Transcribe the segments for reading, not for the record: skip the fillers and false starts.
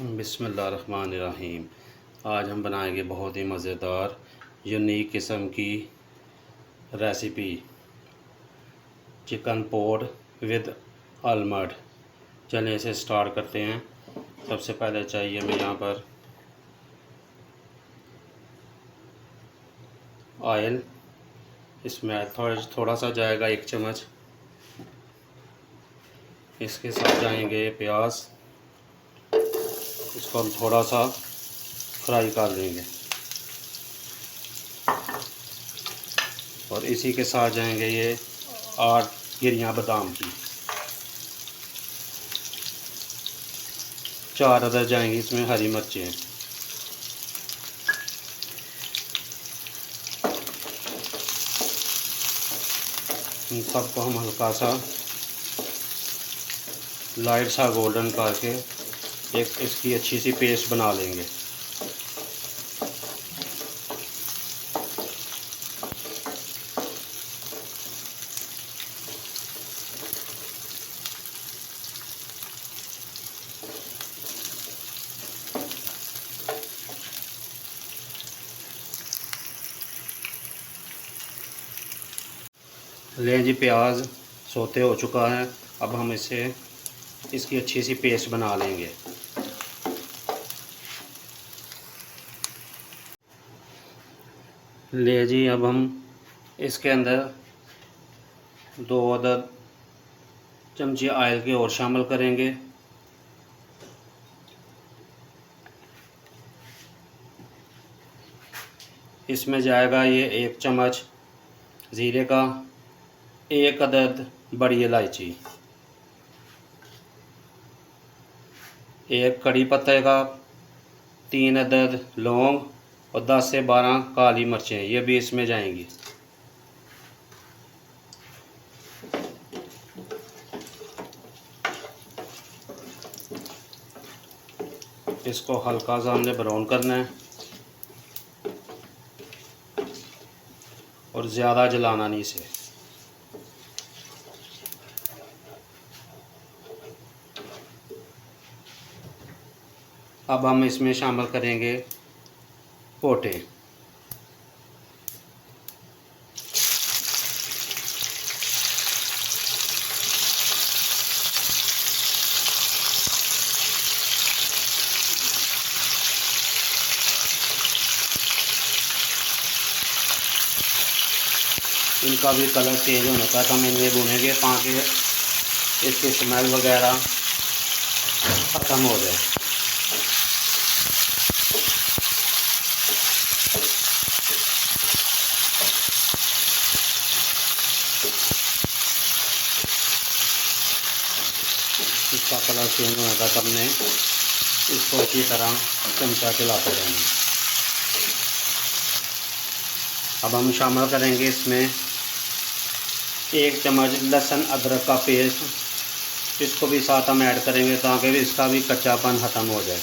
बिस्मिल्लाहिर्रहमानिर्रहीम। आज हम बनाएंगे बहुत ही मज़ेदार यूनिक किस्म की recipe chicken pod with almond. चलिए इसे स्टार्ट करते हैं। सबसे पहले चाहिए हमें यहाँ पर ऑयल। इसमें थोड़ा सा जाएगा 1 चम्मच। इसके साथ जाएंगे प्याज। इसको हम थोड़ा सा फ्राई कर देंगे और इसी के साथ जाएंगे ये 8 गिरियाँ बादाम की। 4 अदर जाएंगी इसमें हरी मिर्चें। इन सबको हम हल्का सा लाइट सा गोल्डन करके एक इसकी अच्छी सी पेस्ट बना लेंगे। लें जी, प्याज सोते हो चुका है। अब हम इसे इसकी अच्छी सी पेस्ट बना लेंगे। ले जी, अब हम इसके अंदर 2 अदद चमचे ऑयल के और शामिल करेंगे। इसमें जाएगा ये 1 चम्मच ज़ीरे का, 1 अदद बड़ी इलायची, 1 कड़ी पत्ते का, 3 अदद लौंग और 10 से 12 काली मिर्चें, ये भी इसमें जाएंगी। इसको हल्का सा हमने ब्राउन करना है और ज़्यादा जलाना नहीं इसे। अब हम इसमें शामिल करेंगे पोटे। इनका भी कलर चेंज होने तक हम इन्हें भूनेंगे ताकि इसकी स्मेल वगैरह ख़त्म हो जाए। इसका कलर चेंज होने तक हमने इसको इसी तरह चमचा चलाते रहना। अब हम शामिल करेंगे इसमें 1 चम्मच लहसुन अदरक का पेस्ट। इसको भी साथ हम ऐड करेंगे ताकि इसका भी कच्चापन ख़त्म हो जाए।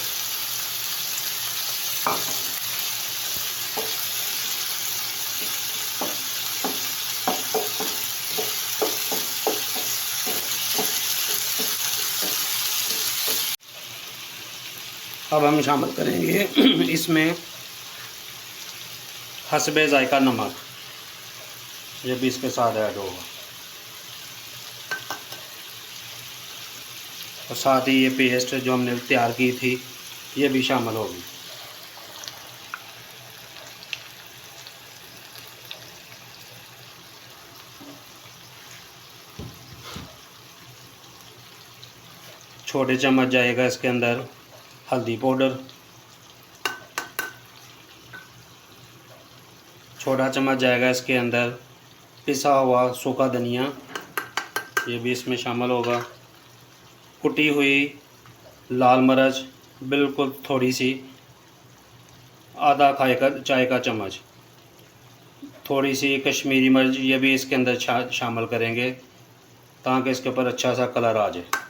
अब हम शामिल करेंगे इसमें हस्बे जायका नमक, ये भी इसके साथ ऐड होगा और साथ ही ये पेस्ट जो हमने तैयार की थी ये भी शामिल होगी। छोटे चम्मच जाएगा इसके अंदर हल्दी पाउडर, छोटा चम्मच जाएगा इसके अंदर पिसा हुआ सूखा धनिया, ये भी इसमें शामिल होगा। कुटी हुई लाल मिर्च बिल्कुल थोड़ी सी, आधा चाय का चम्मच। थोड़ी सी कश्मीरी मिर्च, ये भी इसके अंदर शामिल करेंगे ताकि इसके ऊपर अच्छा सा कलर आ जाए।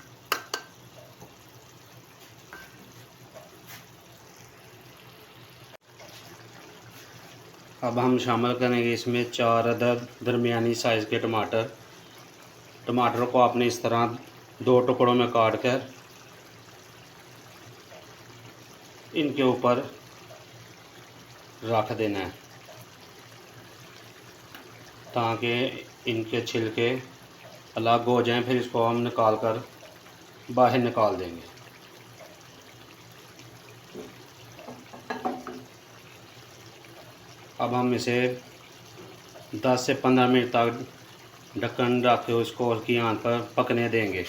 अब हम शामिल करेंगे इसमें 4 अदद दरमियानी साइज़ के टमाटर। टमाटर को आपने इस तरह 2 टुकड़ों में काट कर इनके ऊपर रख देना है ताकि इनके छिलके अलग हो जाएं। फिर इसको हम निकाल कर बाहर निकाल देंगे। अब हम इसे 10 से 15 मिनट तक ढक्कन रख के उसको हल्की आंच पर पकने देंगे।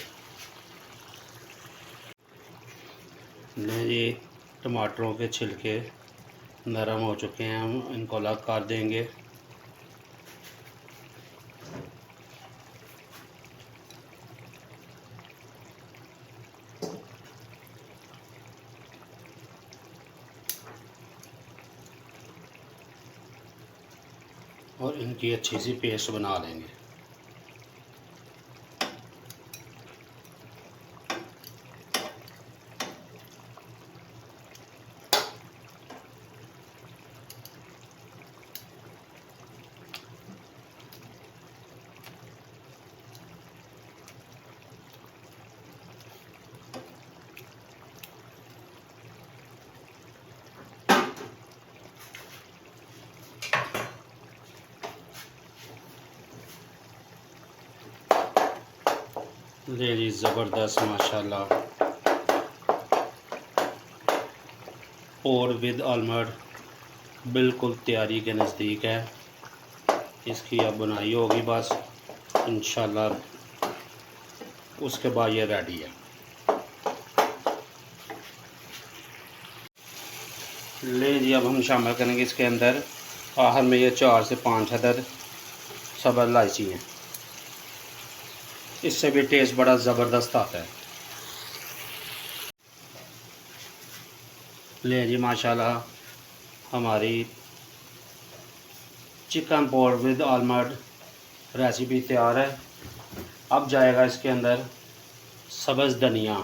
ये टमाटरों के छिलके नरम हो चुके हैं, हम इनको अलग कर देंगे। और इनकी अच्छी सी पेस्ट बना लेंगे। ले जी, ज़बरदस्त माशाल्लाह। और विद आलमंड बिल्कुल तैयारी के नज़दीक है। इसकी अब बुनाई होगी बस इंशाल्लाह, उसके बाद ये रेडी है। ले जी, अब हम शामिल करेंगे इसके अंदर आखिर में ये 4 से 5 अदद सब्ज़ इलायची हैं। इससे भी टेस्ट बड़ा ज़बरदस्त आता है। ले जी माशाल्लाह, हमारी chicken pour with almond recipe तैयार है। अब जाएगा इसके अंदर सब्ज़ धनिया,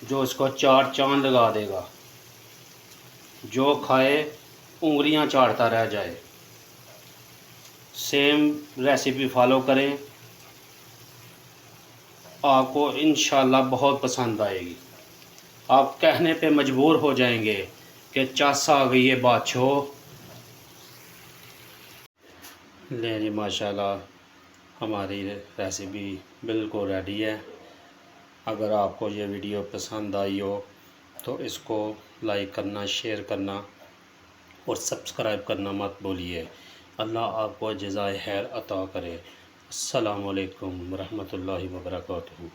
जो इसको 4 चांद लगा देगा। जो खाए उंगलियां चाटता रह जाए। सेम रेसिपी फॉलो करें, आपको इंशाल्लाह बहुत पसंद आएगी। आप कहने पे मजबूर हो जाएंगे कि चासा आ गई है बादशाह। ले जी माशाल्लाह, हमारी रेसिपी बिल्कुल रेडी है। अगर आपको ये वीडियो पसंद आई हो तो इसको लाइक करना, शेयर करना और सब्सक्राइब करना मत भूलिए। अल्लाह आपको जज़ाए खैर अता करे। अस्सलामु अलैकुम रहमतुल्लाहि व बरकातुहू।